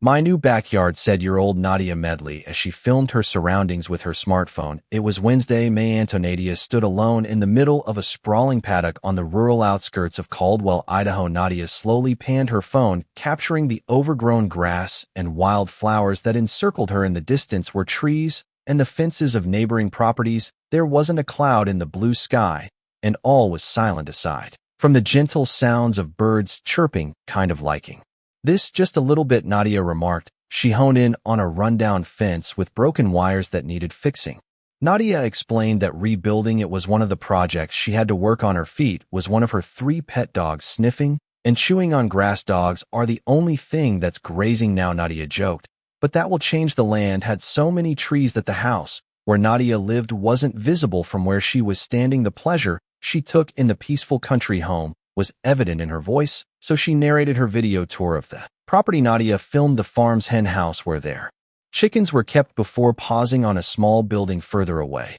"My new backyard," said year-old Nadia Medley as she filmed her surroundings with her smartphone. It was Wednesday, May. Nadia stood alone in the middle of a sprawling paddock on the rural outskirts of Caldwell, Idaho. Nadia slowly panned her phone, capturing the overgrown grass and wild flowers that encircled her. In the distance were trees and the fences of neighboring properties. There wasn't a cloud in the blue sky, and all was silent aside from the gentle sounds of birds chirping. "Kind of liking this just a little bit," Nadia remarked. She honed in on a rundown fence with broken wires that needed fixing. Nadia explained that rebuilding it was one of the projects she had to work on. Her feet was one of her 3 pet dogs sniffing and chewing on grass. "Dogs are the only thing that's grazing now," Nadia joked. "But that will change." The land had so many trees that the house where Nadia lived wasn't visible from where she was standing. The pleasure she took in the peaceful country home was evident in her voice, so she narrated her video tour of the property. Nadia filmed the farm's hen house where their chickens were kept before pausing on a small building further away.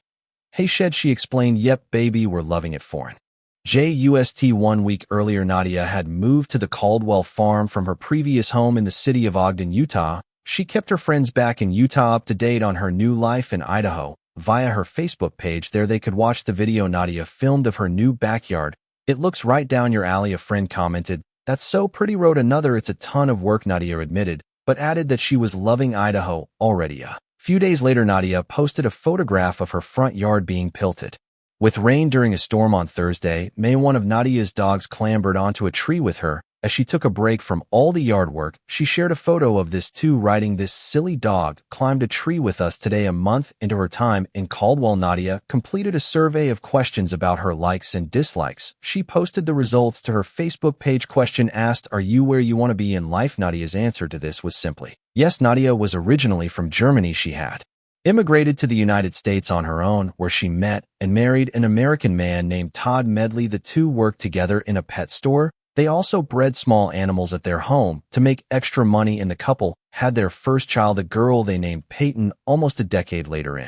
"Hey shed," she explained. "Yep, baby, we're loving it." Foreign. Just 1 week earlier, Nadia had moved to the Caldwell farm from her previous home in the city of Ogden, Utah. She kept her friends back in Utah up to date on her new life in Idaho via her Facebook page. There they could watch the video Nadia filmed of her new backyard. "It looks right down your alley," a friend commented. "That's so pretty," wrote another. "It's a ton of work," Nadia admitted, but added that she was loving Idaho already. A few days later, Nadia posted a photograph of her front yard being pelted with rain during a storm on Thursday, May. One of Nadia's dogs clambered onto a tree with her. As she took a break from all the yard work, she shared a photo of this too, writing, "This silly dog climbed a tree with us today." A month into her time in Caldwell, Nadia completed a survey of questions about her likes and dislikes. She posted the results to her Facebook page. Question asked, "Are you where you want to be in life?" Nadia's answer to this was simply yes. Nadia was originally from Germany. She had immigrated to the United States on her own, where she met and married an American man named Payton Medley. The two worked together in a pet store. They also bred small animals at their home to make extra money, and the couple had their first child, a girl they named Payton, almost a decade later.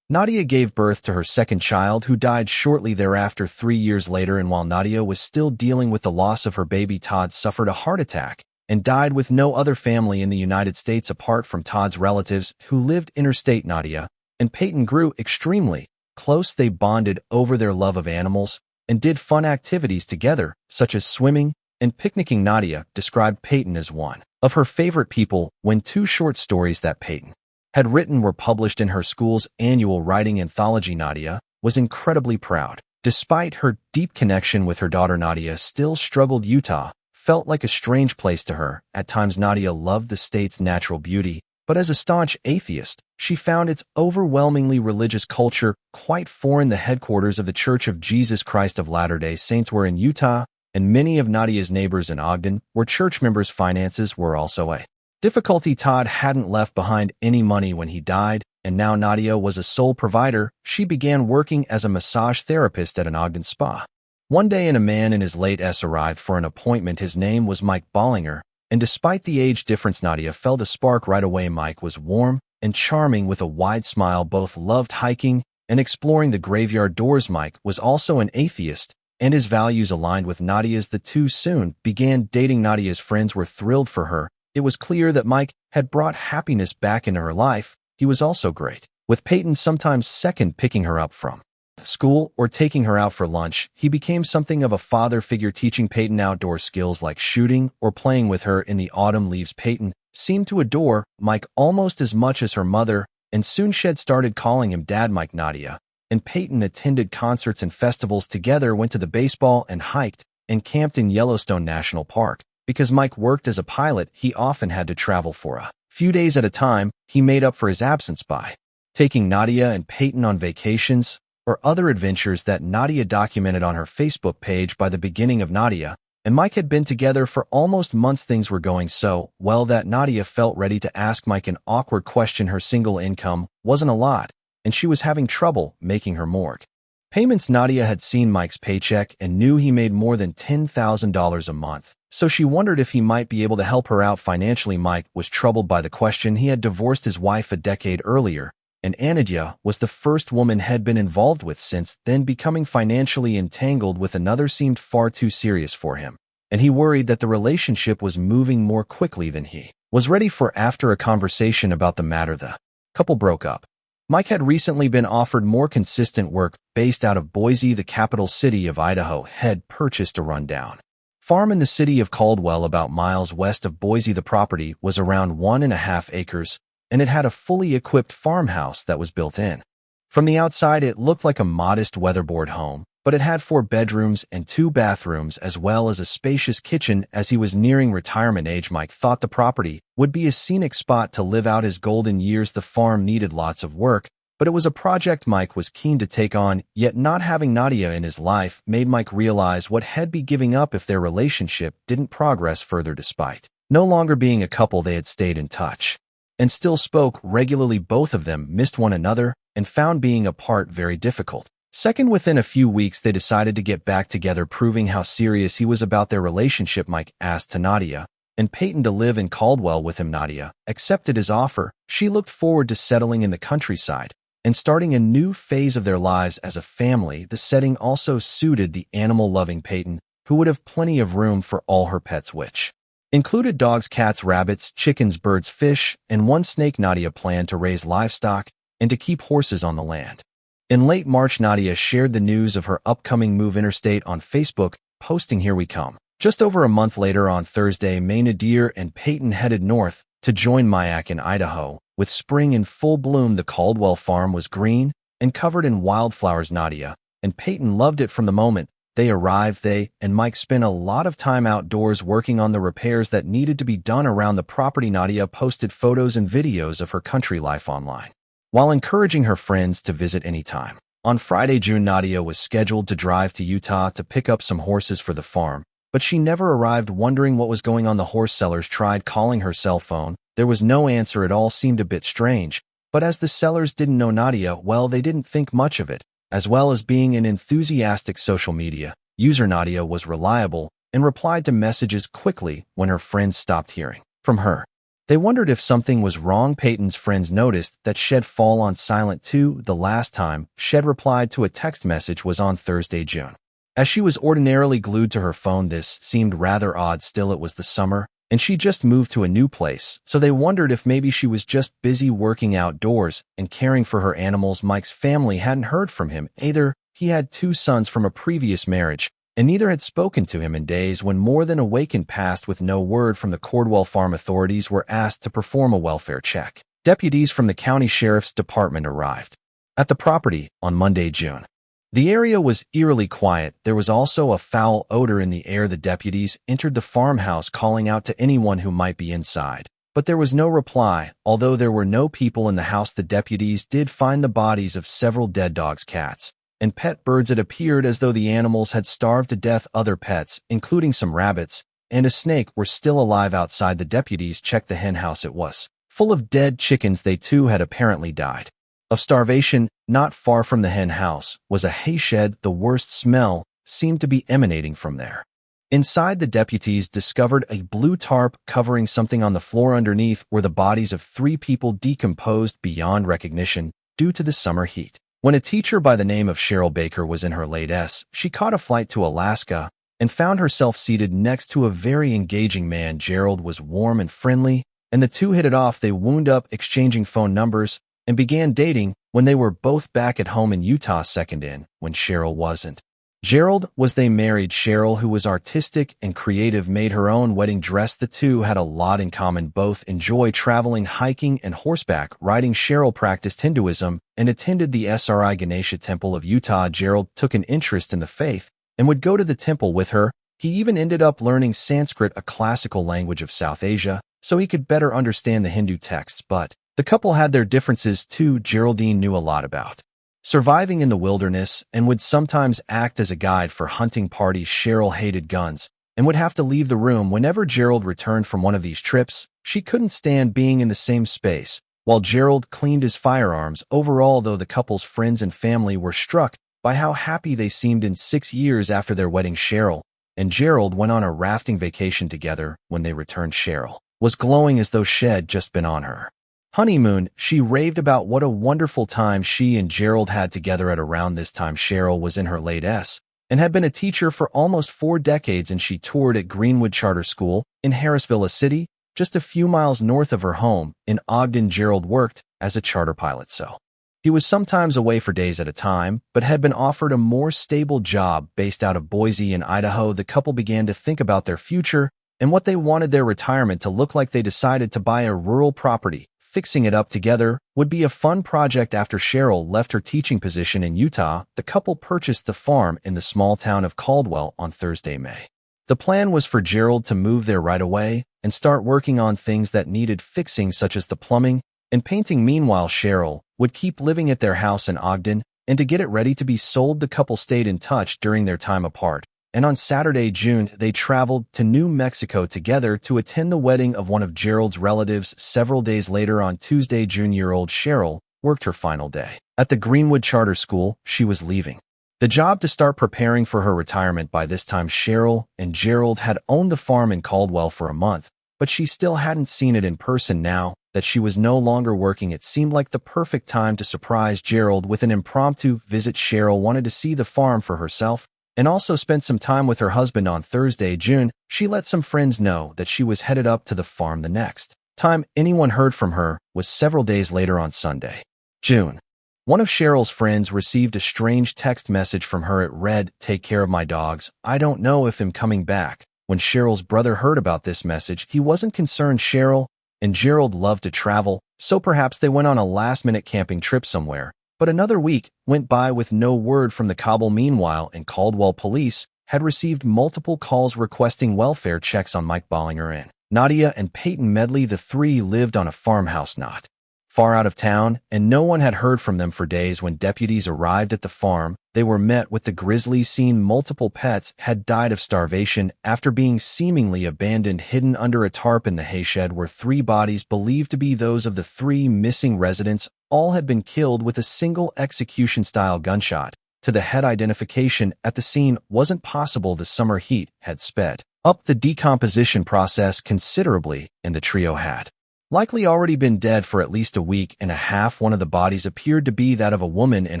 Nadia gave birth to her second child, who died shortly thereafter 3 years later. And while Nadia was still dealing with the loss of her baby, Todd suffered a heart attack and died with no other family in the United States apart from Todd's relatives who lived interstate. Nadia and Payton grew extremely close. They bonded over their love of animals and did fun activities together, such as swimming and picnicking. Nadia described Payton as one of her favorite people. When 2 short stories that Payton had written were published in her school's annual writing anthology, Nadia was incredibly proud. Despite her deep connection with her daughter, Nadia still struggled. Utah felt like a strange place to her. At times, Nadia loved the state's natural beauty, but as a staunch atheist, she found its overwhelmingly religious culture quite foreign. The headquarters of the Church of Jesus Christ of Latter-day Saints were in Utah, and many of Nadia's neighbors in Ogden were church members. Finances were also a difficulty. Todd hadn't left behind any money when he died, and now Nadia was a sole provider. She began working as a massage therapist at an Ogden spa. One day, a man in his late s arrived for an appointment. His name was Mike Bollinger, and despite the age difference, Nadia felt a spark right away. Mike was warm and charming with a wide smile. Both loved hiking and exploring the graveyard doors. Mike was also an atheist, and his values aligned with Nadia's. The two soon began dating. Nadia's friends were thrilled for her. It was clear that Mike had brought happiness back into her life. He was also great with Payton, sometimes second picking her up from school or taking her out for lunch. He became something of a father figure, teaching Payton outdoor skills like shooting or playing with her in the autumn leaves. Payton seemed to adore Mike almost as much as her mother, and soon she started calling him Dad. Mike, Nadia, and Payton attended concerts and festivals together, went to the baseball, and hiked and camped in Yellowstone National Park. Because Mike worked as a pilot, he often had to travel for a few days at a time. He made up for his absence by taking Nadia and Payton on vacations or other adventures that Nadia documented on her Facebook page. By the beginning of Nadia and Mike had been together for almost months, things were going so well that Nadia felt ready to ask Mike an awkward question. Her single income wasn't a lot, and she was having trouble making her mortgage payments. Nadia had seen Mike's paycheck and knew he made more than $10,000 a month, so she wondered if he might be able to help her out financially. Mike was troubled by the question. He had divorced his wife a decade earlier, and Nadia was the first woman had been involved with since then. Becoming financially entangled with another seemed far too serious for him, and he worried that the relationship was moving more quickly than he was ready for after a conversation about the matter. The couple broke up. Mike had recently been offered more consistent work based out of Boise, the capital city of Idaho, had purchased a rundown farm in the city of Caldwell about miles west of Boise. The property was around 1.5 acres, and it had a fully equipped farmhouse that was built in. From the outside, it looked like a modest weatherboard home, but it had 4 bedrooms and 2 bathrooms as well as a spacious kitchen. As he was nearing retirement age, Mike thought the property would be a scenic spot to live out his golden years. The farm needed lots of work, but it was a project Mike was keen to take on, yet not having Nadia in his life made Mike realize what he'd be giving up if their relationship didn't progress further. Despite no longer being a couple, they had stayed in touch and still spoke regularly. Both of them missed one another and found being apart very difficult. Second, within a few weeks, they decided to get back together, proving how serious he was about their relationship. Mike asked to Nadia and Payton to live in Caldwell with him. Nadia accepted his offer. She looked forward to settling in the countryside and starting a new phase of their lives as a family. The setting also suited the animal-loving Payton, who would have plenty of room for all her pets, which included dogs, cats, rabbits, chickens, birds, fish, and 1 snake. Nadia planned to raise livestock and to keep horses on the land. In late March, Nadia shared the news of her upcoming move interstate on Facebook, posting, "Here we come." Just over a month later, on Thursday, May, Nadia and Payton headed north to join Mayak in Idaho. With spring in full bloom, the Caldwell farm was green and covered in wildflowers. Nadia and Payton loved it from the moment they arrived. They and Mike spent a lot of time outdoors working on the repairs that needed to be done around the property. Nadia posted photos and videos of her country life online, while encouraging her friends to visit anytime. On Friday, June, Nadia was scheduled to drive to Utah to pick up some horses for the farm, but she never arrived. Wondering what was going on, the horse sellers tried calling her cell phone. There was no answer. It all seemed a bit strange, but as the sellers didn't know Nadia well, they didn't think much of it. As well as being an enthusiastic social media user, Nadia was reliable and replied to messages quickly when her friends stopped hearing from her. They wondered if something was wrong. Payton's friends noticed that she'd fall on silent too. The last time she'd replied to a text message was on Thursday, June. As she was ordinarily glued to her phone, this seemed rather odd. Still, it was the summer, and she just moved to a new place, so they wondered if maybe she was just busy working outdoors and caring for her animals. Mike's family hadn't heard from him either. He had 2 sons from a previous marriage, and neither had spoken to him in days. When more than a week passed with no word from the Caldwell farm, authorities were asked to perform a welfare check. Deputies from the county sheriff's department arrived at the property on Monday, June. The area was eerily quiet. There was also a foul odor in the air. The deputies entered the farmhouse, calling out to anyone who might be inside, but there was no reply. Although there were no people in the house, the deputies did find the bodies of several dead dogs, cats, and pet birds. It appeared as though the animals had starved to death. Other pets, including some rabbits and a snake, were still alive outside. The deputies checked the hen house. It was full of dead chickens. They too had apparently died of starvation. Not far from the hen house was a hay shed. The worst smell seemed to be emanating from there. Inside, the deputies discovered a blue tarp covering something on the floor. Underneath were the bodies of 3 people, decomposed beyond recognition due to the summer heat. When a teacher by the name of Cheryl Baker was in her late S, she caught a flight to Alaska and found herself seated next to a very engaging man. Gerald was warm and friendly, and the two hit it off. They wound up exchanging phone numbers and began dating when they were both back at home in Utah. Second in, when Cheryl wasn't. Gerald was. They married. Cheryl, who was artistic and creative, made her own wedding dress. The two had a lot in common. Both enjoy traveling, hiking, and horseback riding. Cheryl practiced Hinduism and attended the Sri Ganesha Temple of Utah. Gerald took an interest in the faith and would go to the temple with her. He even ended up learning Sanskrit, a classical language of South Asia, so he could better understand the Hindu texts. But the couple had their differences too. Geraldine knew a lot about surviving in the wilderness and would sometimes act as a guide for hunting parties. Cheryl hated guns and would have to leave the room whenever Gerald returned from one of these trips. She couldn't stand being in the same space while Gerald cleaned his firearms. Overall, though, the couple's friends and family were struck by how happy they seemed. In 6 years after their wedding, Cheryl and Gerald went on a rafting vacation together. When they returned, Cheryl was glowing as though she'd just been on her honeymoon. She raved about what a wonderful time she and Gerald had together. At around this time, Cheryl was in her late S and had been a teacher for almost 4 decades, and she toured at Greenwood Charter School in Harrisville, a city just a few miles north of her home in Ogden. Gerald worked as a charter pilot, so he was sometimes away for days at a time, but had been offered a more stable job based out of Boise in Idaho. The couple began to think about their future and what they wanted their retirement to look like. They decided to buy a rural property. Fixing it up together would be a fun project. After Cheryl left her teaching position in Utah, the couple purchased the farm in the small town of Caldwell on Thursday, May. The plan was for Gerald to move there right away and start working on things that needed fixing, such as the plumbing and painting. Meanwhile, Cheryl would keep living at their house in Ogden, and to get it ready to be sold, the couple stayed in touch during their time apart. And on Saturday, June, they traveled to New Mexico together to attend the wedding of one of Gerald's relatives. Several days later, on Tuesday, June-year-old Cheryl worked her final day at the Greenwood Charter School. She was leaving the job to start preparing for her retirement. By this time, Cheryl and Gerald had owned the farm in Caldwell for a month, but she still hadn't seen it in person. Now that she was no longer working, it seemed like the perfect time to surprise Gerald with an impromptu visit. Cheryl wanted to see the farm for herself and also spent some time with her husband. On Thursday, June, she let some friends know that she was headed up to the farm. The next time anyone heard from her was several days later on Sunday, June. One of Cheryl's friends received a strange text message from her. It read, "Take care of my dogs. I don't know if I'm coming back." When Cheryl's brother heard about this message, he wasn't concerned. Cheryl and Gerald loved to travel, so perhaps they went on a last-minute camping trip somewhere. But another week went by with no word from the couple. Meanwhile, in Caldwell, police had received multiple calls requesting welfare checks on Mike Bollinger and Nadia and Payton Medley. The three lived on a farmhouse not far out of town, and no one had heard from them for days. When deputies arrived at the farm, they were met with the grisly scene. Multiple pets had died of starvation after being seemingly abandoned. Hidden under a tarp in the hayshed were three bodies believed to be those of the three missing residents. All had been killed with a single execution-style gunshot to the head. Identification at the scene wasn't possible. The summer heat had sped up the decomposition process considerably, and the trio had likely already been dead for at least a week and a half. One of the bodies appeared to be that of a woman in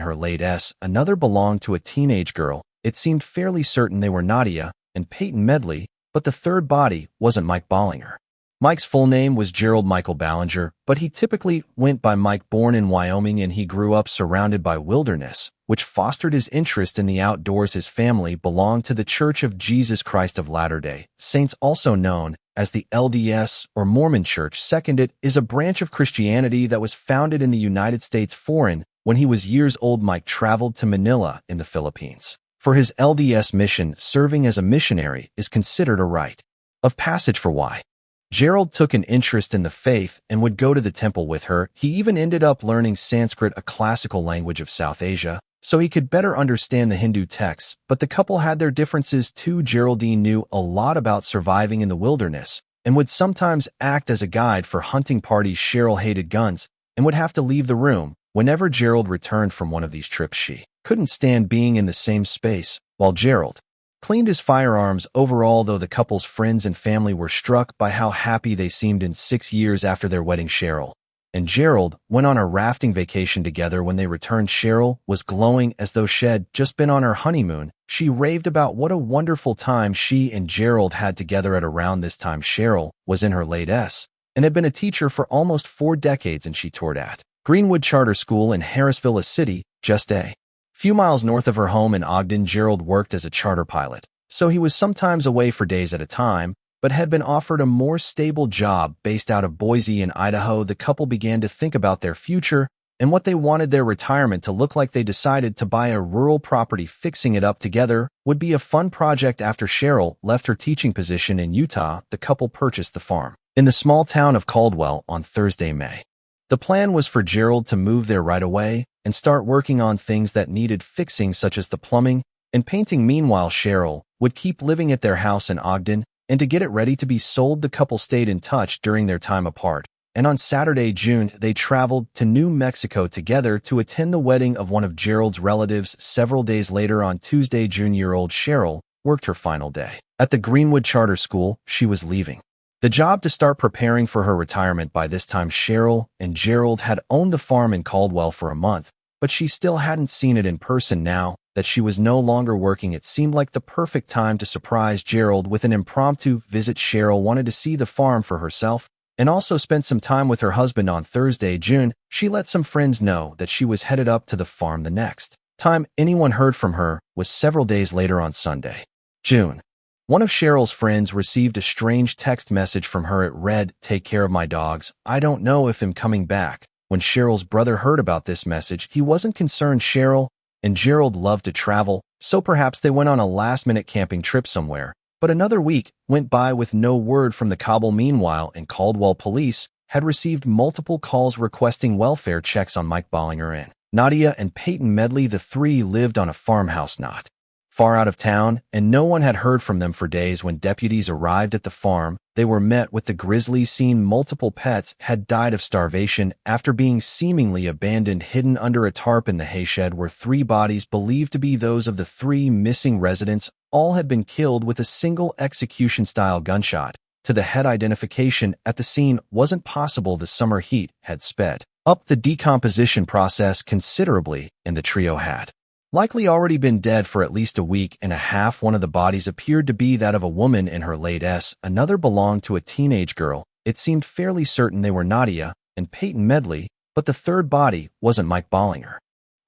her late s. Another belonged to a teenage girl. It seemed fairly certain they were Nadia and Payton Medley, but the third body wasn't Mike Bollinger. Mike's full name was Gerald Michael Ballinger, but he typically went by Mike. Born in Wyoming, and he grew up surrounded by wilderness, which fostered his interest in the outdoors. His family belonged to the Church of Jesus Christ of Latter-day Saints, also known as the LDS or Mormon Church. Second, it is a branch of Christianity that was founded in the United States. Foreign, when he was years old, Mike traveled to Manila in the Philippines for his LDS mission. Serving as a missionary is considered a rite of passage for why Gerald took an interest in the faith and would go to the temple with her. He even ended up learning Sanskrit, a classical language of South Asia, so he could better understand the Hindu texts. But the couple had their differences too. Geraldine knew a lot about surviving in the wilderness and would sometimes act as a guide for hunting parties. Cheryl hated guns and would have to leave the room whenever Gerald returned from one of these trips. She couldn't stand being in the same space while Gerald cleaned his firearms. Overall, though, the couple's friends and family were struck by how happy they seemed. In 6 years after their wedding, Cheryl and Gerald went on a rafting vacation together. When they returned, Cheryl was glowing as though she'd just been on her honeymoon. She raved about what a wonderful time she and Gerald had together. At around this time, Cheryl was in her late s and had been a teacher for almost 4 decades, and she taught at Greenwood Charter School in Harrisville, a city just a few miles north of her home in Ogden. Gerald worked as a charter pilot, so he was sometimes away for days at a time, but had been offered a more stable job based out of Boise in Idaho. The couple began to think about their future and what they wanted their retirement to look like. They decided to buy a rural property. Fixing it up together would be a fun project. After Cheryl left her teaching position in Utah, the couple purchased the farm in the small town of Caldwell on Thursday, May. The plan was for Gerald to move there right away and start working on things that needed fixing, such as the plumbing and painting. Meanwhile, Cheryl would keep living at their house in Ogden, and to get it ready to be sold, the couple stayed in touch during their time apart. And on Saturday, June, they traveled to New Mexico together to attend the wedding of one of Gerald's relatives. Several days later, on Tuesday, June-year-old Cheryl worked her final day at the Greenwood Charter School. She was leaving the job to start preparing for her retirement. By this time, Cheryl and Gerald had owned the farm in Caldwell for a month, but she still hadn't seen it in person. Now that she was no longer working, it seemed like the perfect time to surprise Gerald with an impromptu visit. Cheryl wanted to see the farm for herself and also spent some time with her husband. On Thursday, June, she let some friends know that she was headed up to the farm. The next time anyone heard from her was several days later on Sunday, June. One of Cheryl's friends received a strange text message from her. It read, "Take care of my dogs. I don't know if I'm coming back." When Cheryl's brother heard about this message, he wasn't concerned. Cheryl and Gerald loved to travel, so perhaps they went on a last-minute camping trip somewhere. But another week went by with no word from the couple. Meanwhile, in Caldwell, police had received multiple calls requesting welfare checks on Mike Bollinger and Nadia and Payton Medley. The three lived on a farmhouse not far out of town, and no one had heard from them for days. When deputies arrived at the farm, they were met with the grisly scene. Multiple pets had died of starvation after being seemingly abandoned. Hidden under a tarp in the hayshed were three bodies believed to be those of the three missing residents. All had been killed with a single execution-style gunshot to the head. Identification at the scene wasn't possible. The summer heat had sped up the decomposition process considerably, and the trio had likely already been dead for at least a week and a half. One of the bodies appeared to be that of a woman in her late s. Another belonged to a teenage girl. It seemed fairly certain they were Nadia and Payton Medley, but the third body wasn't Mike Bollinger.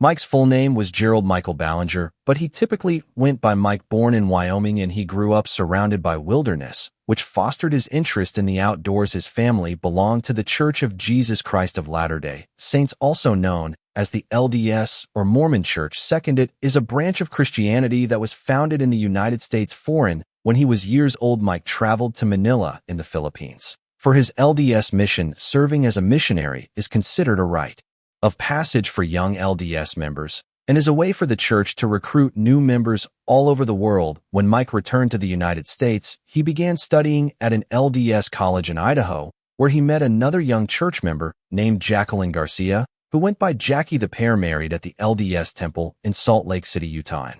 Mike's full name was Gerald Michael Bollinger, but he typically went by Mike. Born in Wyoming, and he grew up surrounded by wilderness, which fostered his interest in the outdoors. His family belonged to the Church of Jesus Christ of Latter-day Saints, also known as the LDS or Mormon Church. Second, it is a branch of Christianity that was founded in the United States. Foreign. When he was years old, Mike traveled to Manila in the Philippines for his LDS mission. Serving as a missionary is considered a rite of passage for young LDS members and is a way for the church to recruit new members all over the world. When Mike returned to the United States, he began studying at an LDS college in Idaho, where he met another young church member named Jacqueline Garcia, who went by Jackie. The pair married at the LDS temple in Salt Lake City, Utah.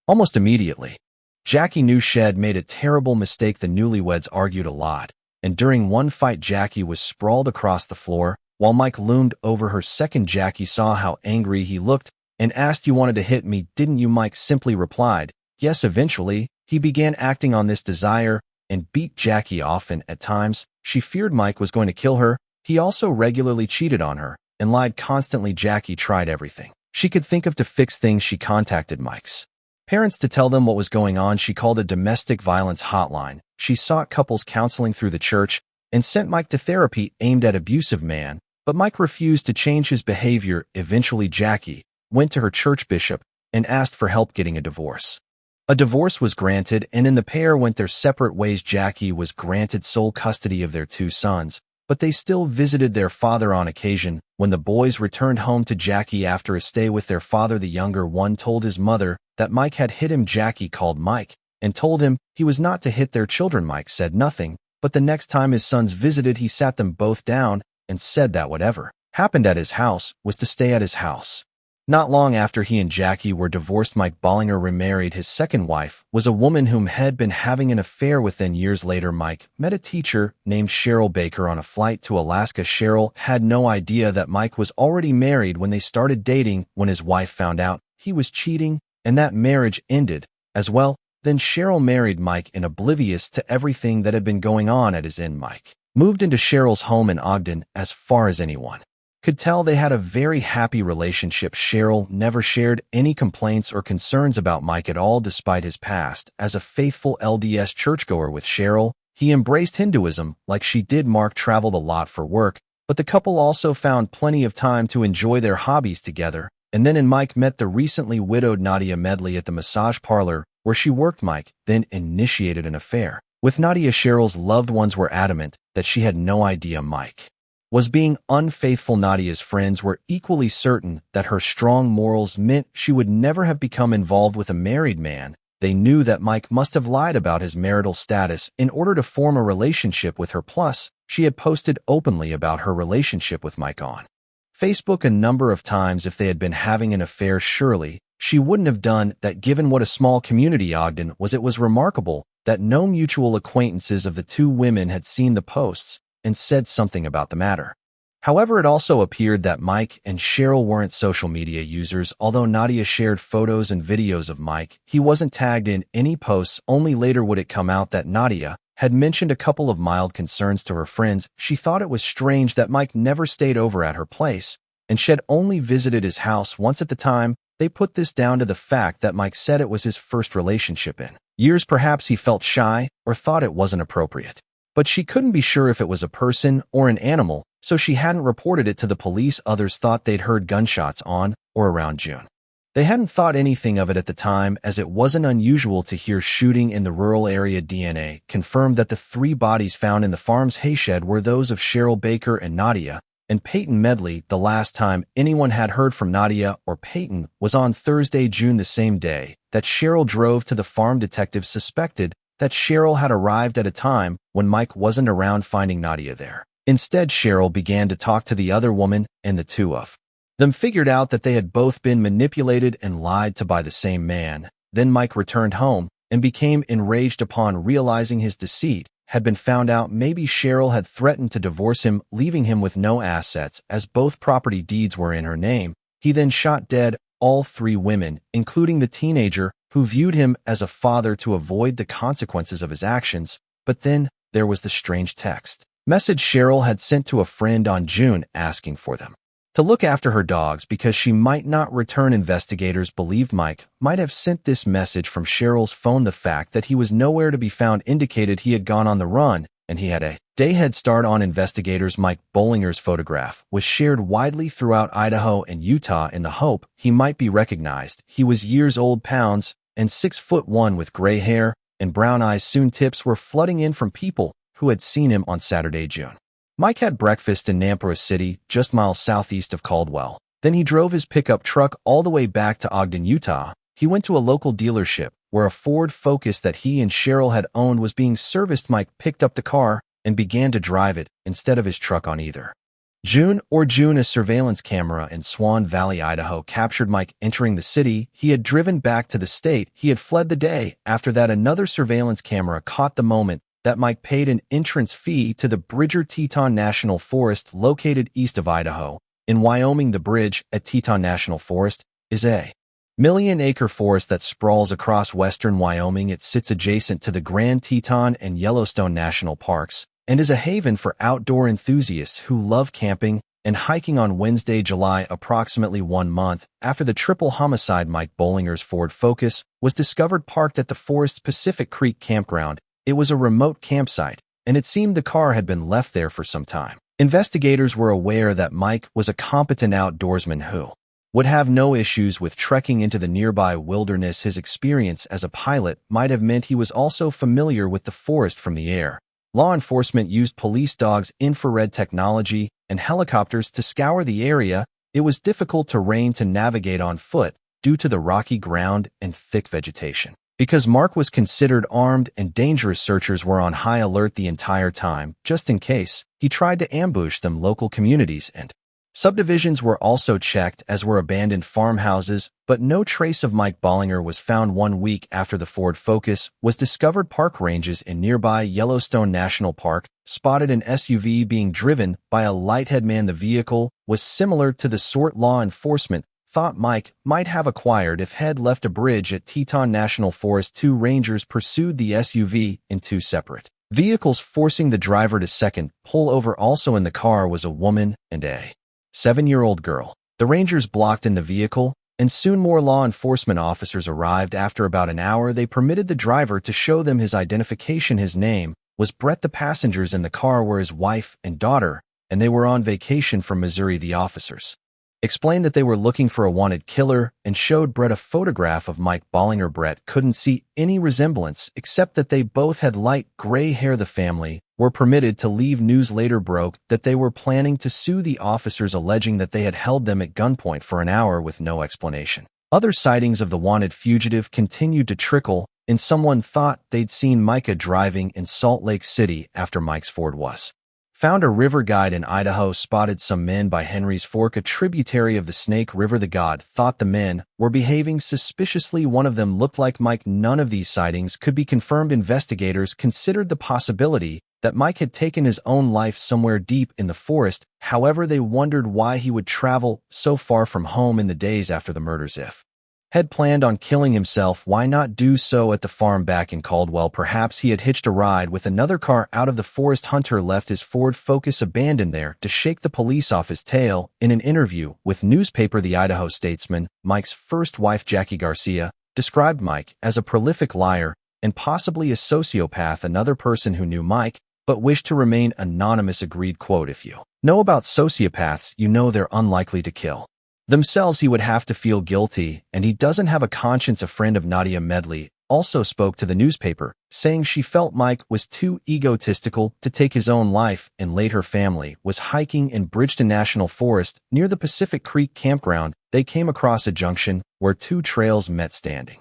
Almost immediately, Jackie knew she'd made a terrible mistake. The newlyweds argued a lot, and during one fight, Jackie was sprawled across the floor while Mike loomed over her. Second, Jackie saw how angry he looked and asked, "You wanted to hit me, didn't you?" Mike simply replied, "Yes." Eventually, he began acting on this desire and beat Jackie often. At times, she feared Mike was going to kill her. He also regularly cheated on her and lied constantly. Jackie tried everything she could think of to fix things. She contacted Mike's parents to tell them what was going on. She called a domestic violence hotline. She sought couples counseling through the church and sent Mike to therapy aimed at abusive man, but Mike refused to change his behavior. Eventually, Jackie went to her church bishop and asked for help getting a divorce. A divorce was granted, and the pair went their separate ways. Jackie was granted sole custody of their two sons, but they still visited their father on occasion. When the boys returned home to Jackie after a stay with their father, the younger one told his mother that Mike had hit him. Jackie called Mike and told him he was not to hit their children. Mike said nothing, but the next time his sons visited, he sat them both down and said that whatever happened at his house was to stay at his house. Not long after he and Jackie were divorced, Mike Bollinger remarried. His second wife was a woman whom had been having an affair with. Years later, Mike met a teacher named Cheryl Baker on a flight to Alaska. Cheryl had no idea that Mike was already married when they started dating. When his wife found out he was cheating, and that marriage ended as well, then Cheryl married Mike in oblivious to everything that had been going on at his end. Mike moved into Cheryl's home in Ogden. As far as anyone could tell, they had a very happy relationship. Cheryl never shared any complaints or concerns about Mike at all, despite his past as a faithful LDS churchgoer. With Cheryl, he embraced Hinduism like she did. Mark traveled a lot for work, but the couple also found plenty of time to enjoy their hobbies together. And then Mike met the recently widowed Nadia Medley at the massage parlor where she worked. Mike then initiated an affair with Nadia. Cheryl's loved ones were adamant that she had no idea Mike was being unfaithful. Nadia's friends were equally certain that her strong morals meant she would never have become involved with a married man. They knew that Mike must have lied about his marital status in order to form a relationship with her. Plus, she had posted openly about her relationship with Mike on Facebook a number of times. If they had been having an affair, surely she wouldn't have done that given what a small community Ogden was. It was remarkable that no mutual acquaintances of the two women had seen the posts and said something about the matter. However, it also appeared that Mike and Cheryl weren't social media users. Although Nadia shared photos and videos of Mike, he wasn't tagged in any posts. Only later would it come out that Nadia had mentioned a couple of mild concerns to her friends. She thought it was strange that Mike never stayed over at her place, and she had only visited his house once at the time. They put this down to the fact that Mike said it was his first relationship in years. Perhaps he felt shy or thought it wasn't appropriate. But she couldn't be sure if it was a person or an animal, so she hadn't reported it to the police. Others thought they'd heard gunshots on or around June. They hadn't thought anything of it at the time, as it wasn't unusual to hear shooting in the rural area. DNA confirmed that the 3 bodies found in the farm's hayshed were those of Cheryl Baker and Nadia and Payton Medley. The last time anyone had heard from Nadia or Payton was on Thursday, June, the same day that Cheryl drove to the farm. Detectives suspected that Cheryl had arrived at a time when Mike wasn't around, finding Nadia there. Instead, Cheryl began to talk to the other woman, and the two of them figured out that they had both been manipulated and lied to by the same man. Then Mike returned home and became enraged upon realizing his deceit had been found out. Maybe Cheryl had threatened to divorce him, leaving him with no assets, as both property deeds were in her name. He then shot dead all 3 women, including the teenager, who viewed him as a father, to avoid the consequences of his actions. But then there was the strange text message Cheryl had sent to a friend on June, asking for them to look after her dogs because she might not return. Investigators believed Mike might have sent this message from Cheryl's phone. The fact that he was nowhere to be found indicated he had gone on the run, and he had a day head start on investigators. Mike Bollinger's photograph was shared widely throughout Idaho and Utah in the hope he might be recognized. He was years old, pounds, and 6'1", with gray hair and brown eyes. Soon tips were flooding in from people who had seen him on Saturday, June. Mike had breakfast in Nampa City, just miles southeast of Caldwell. Then he drove his pickup truck all the way back to Ogden, Utah. He went to a local dealership where a Ford Focus that he and Cheryl had owned was being serviced. Mike picked up the car and began to drive it instead of his truck on either June. A surveillance camera in Swan Valley, Idaho, captured Mike entering the city. He had driven back to the state he had fled the day after that. Another surveillance camera caught the moment that Mike paid an entrance fee to the Bridger-Teton National Forest, located east of Idaho. In Wyoming, the Bridge at Teton National Forest is a million-acre forest that sprawls across western Wyoming. It sits adjacent to the Grand Teton and Yellowstone National Parks and is a haven for outdoor enthusiasts who love camping and hiking. On Wednesday, July, approximately 1 month after the triple homicide, Mike Bollinger's Ford Focus was discovered parked at the forest's Pacific Creek campground. It was a remote campsite, and it seemed the car had been left there for some time. Investigators were aware that Mike was a competent outdoorsman who would have no issues with trekking into the nearby wilderness. His experience as a pilot might have meant he was also familiar with the forest from the air. Law enforcement used police dogs, infrared technology, and helicopters to scour the area. It was difficult terrain to navigate on foot due to the rocky ground and thick vegetation. Because Mark was considered armed and dangerous, searchers were on high alert the entire time, just in case he tried to ambush them. Local communities and subdivisions were also checked, as were abandoned farmhouses, but no trace of Mike Bollinger was found. 1 week after the Ford Focus was discovered, park rangers in nearby Yellowstone National Park spotted an SUV being driven by a lightheaded man. The vehicle was similar to the sort law enforcement thought Mike might have acquired if had left a bridge at Teton National Forest. 2 rangers pursued the SUV in 2 separate vehicles, forcing the driver to second pull over. Also in the car was a woman and a 7-year-old girl. The rangers blocked in the vehicle, and soon more law enforcement officers arrived. After about an hour, they permitted the driver to show them his identification. His name was Brett. The passengers in the car were his wife and daughter, and they were on vacation from Missouri. The officers explained that they were looking for a wanted killer and showed Brett a photograph of Mike Bollinger. Brett couldn't see any resemblance except that they both had light gray hair. The family were permitted to leave. News later broke that they were planning to sue the officers, alleging that they had held them at gunpoint for an hour with no explanation. Other sightings of the wanted fugitive continued to trickle, and someone thought they'd seen Micah driving in Salt Lake City after Mike's Ford was found. A river guide in Idaho spotted some men by Henry's Fork, a tributary of the Snake River. The guide thought the men were behaving suspiciously. One of them looked like Mike. None of these sightings could be confirmed. Investigators considered the possibility that Mike had taken his own life somewhere deep in the forest. However, they wondered why he would travel so far from home in the days after the murders. If had planned on killing himself, why not do so at the farm back in Caldwell? Perhaps he had hitched a ride with another car out of the forest. Hunter left his Ford Focus abandoned there to shake the police off his tail. In an interview with newspaper The Idaho Statesman, Mike's first wife, Jackie Garcia, described Mike as a prolific liar and possibly a sociopath. Another person who knew Mike but wished to remain anonymous agreed, quote, "If you know about sociopaths, you know they're unlikely to kill themselves. He would have to feel guilty, and he doesn't have a conscience." A friend of Nadia Medley also spoke to the newspaper, saying she felt Mike was too egotistical to take his own life, and later family was hiking in Bridgeton National Forest near the Pacific Creek campground. They came across a junction where two trails met. Standing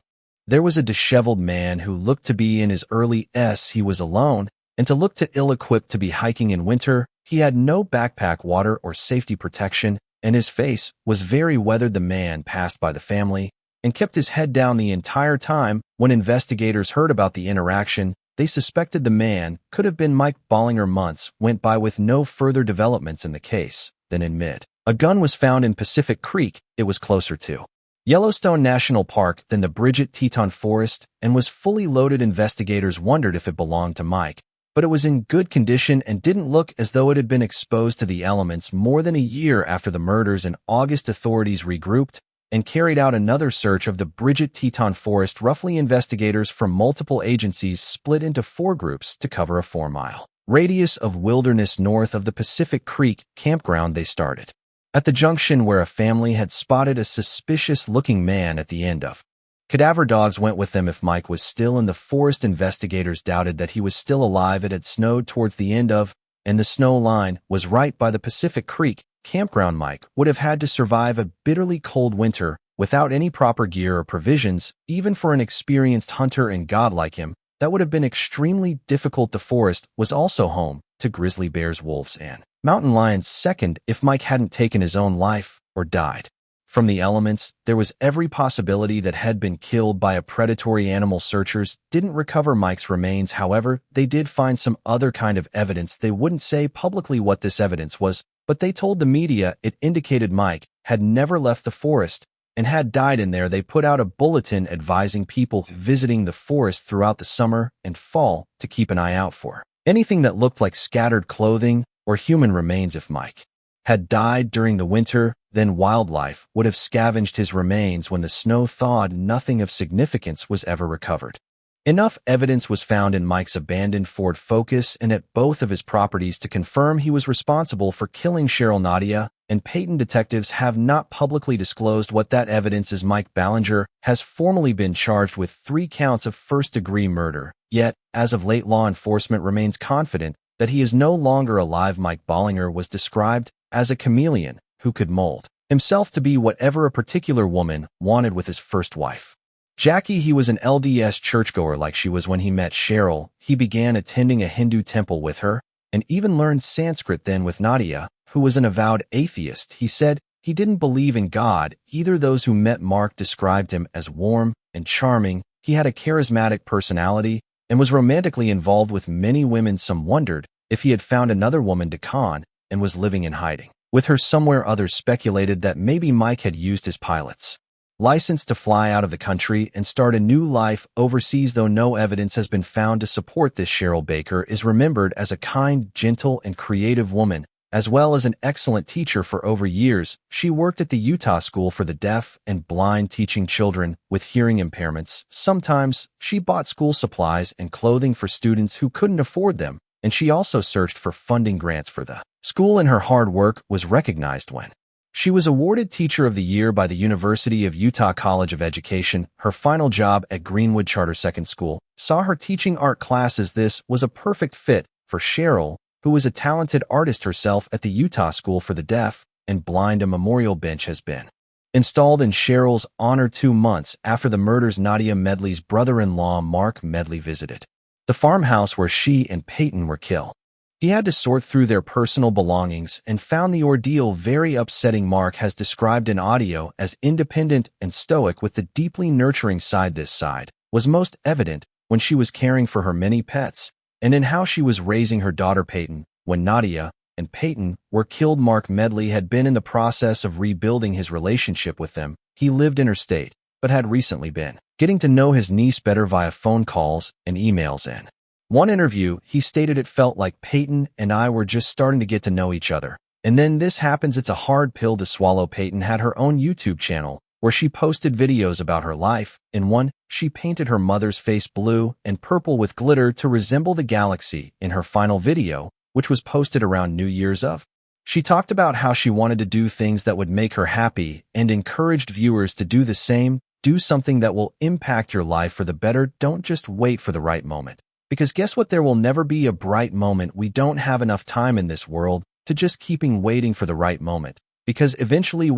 there was a disheveled man who looked to be in his early s. He was alone, and to look too ill-equipped to be hiking in winter. He had no backpack, water, or safety protection, and his face was very weathered. The man passed by the family and kept his head down the entire time. When investigators heard about the interaction, they suspected the man could have been Mike Bollinger. Months went by with no further developments in the case. Then in mid, a gun was found in Pacific Creek. It was closer to Yellowstone National Park than the Bridget Teton Forest and was fully loaded. Investigators wondered if it belonged to Mike, but it was in good condition and didn't look as though it had been exposed to the elements. More than a year after the murders in August, authorities regrouped and carried out another search of the Bridget Teton Forest. Roughly, investigators from multiple agencies split into 4 groups to cover a 4-mile radius of wilderness north of the Pacific Creek campground. They started at the junction where a family had spotted a suspicious-looking man at the end of. Cadaver dogs went with them. If Mike was still in the forest, investigators doubted that he was still alive. It had snowed towards the end of, and the snow line was right by the Pacific Creek campground. Mike would have had to survive a bitterly cold winter without any proper gear or provisions. Even for an experienced hunter and god like him, that would have been extremely difficult. The forest was also home to grizzly bears, wolves, and mountain lions. Second, if Mike hadn't taken his own life or died from the elements, there was every possibility that had been killed by a predatory animal. Searchers didn't recover Mike's remains. However, they did find some other kind of evidence. They wouldn't say publicly what this evidence was, but they told the media it indicated Mike had never left the forest and had died in there. They put out a bulletin advising people visiting the forest throughout the summer and fall to keep an eye out for anything that looked like scattered clothing or human remains. If Mike had died during the winter, then wildlife would have scavenged his remains. When the snow thawed, nothing of significance was ever recovered. Enough evidence was found in Mike's abandoned Ford Focus and at both of his properties to confirm he was responsible for killing Cheryl. Nadia and Payton detectives have not publicly disclosed what that evidence is. Mike Bollinger has formally been charged with 3 counts of first-degree murder, yet, as of late, law enforcement remains confident that he is no longer alive. Mike Bollinger was described as a chameleon who could mold himself to be whatever a particular woman wanted. With his first wife, Jackie, he was an LDS churchgoer like she was when he met Cheryl. He began attending a Hindu temple with her and even learned Sanskrit. Then with Nadia, who was an avowed atheist, he said he didn't believe in God either. Those who met Mark described him as warm and charming. He had a charismatic personality and was romantically involved with many women. Some wondered if he had found another woman to con and was living in hiding with her somewhere. Others speculated that maybe Mike had used his pilot's license to fly out of the country and start a new life overseas, though no evidence has been found to support this. Cheryl Baker is remembered as a kind, gentle, and creative woman, as well as an excellent teacher. For over years, she worked at the Utah School for the Deaf and Blind, teaching children with hearing impairments. Sometimes she bought school supplies and clothing for students who couldn't afford them, and she also searched for funding grants for the school, and her hard work was recognized when she was awarded Teacher of the Year by the University of Utah College of Education. Her final job at Greenwood Charter Second School saw her teaching art classes. This was a perfect fit for Cheryl, who was a talented artist herself. At the Utah School for the Deaf and Blind, a memorial bench has been installed in Cheryl's honor. 2 months after the murders, Nadia Medley's brother-in-law Mark Medley visited the farmhouse where she and Payton were killed. He had to sort through their personal belongings and found the ordeal very upsetting. Mark has described in audio as independent and stoic, with the deeply nurturing side. This side was most evident when she was caring for her many pets and in how she was raising her daughter Payton. When Nadia and Payton were killed, Mark Medley had been in the process of rebuilding his relationship with them. He lived interstate, but had recently been getting to know his niece better via phone calls and emails. In one interview, he stated, "It felt like Payton and I were just starting to get to know each other. And then this happens. It's a hard pill to swallow." Payton had her own YouTube channel where she posted videos about her life. In one, she painted her mother's face blue and purple with glitter to resemble the galaxy. In her final video, which was posted around New Year's Eve, she talked about how she wanted to do things that would make her happy and encouraged viewers to do the same. Do something that will impact your life for the better. Don't just wait for the right moment. Because guess what? There will never be a bright moment. We don't have enough time in this world to just keeping waiting for the right moment. Because eventually,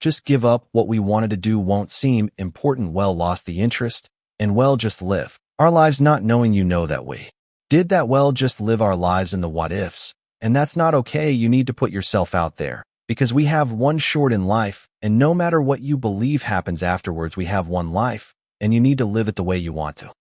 just give up. What we wanted to do won't seem important. Lost the interest. And just live our lives not knowing that we did that. Just live our lives in the what ifs. And that's not okay. You need to put yourself out there. Because we have one short in life, and no matter what you believe happens afterwards, we have one life, and you need to live it the way you want to.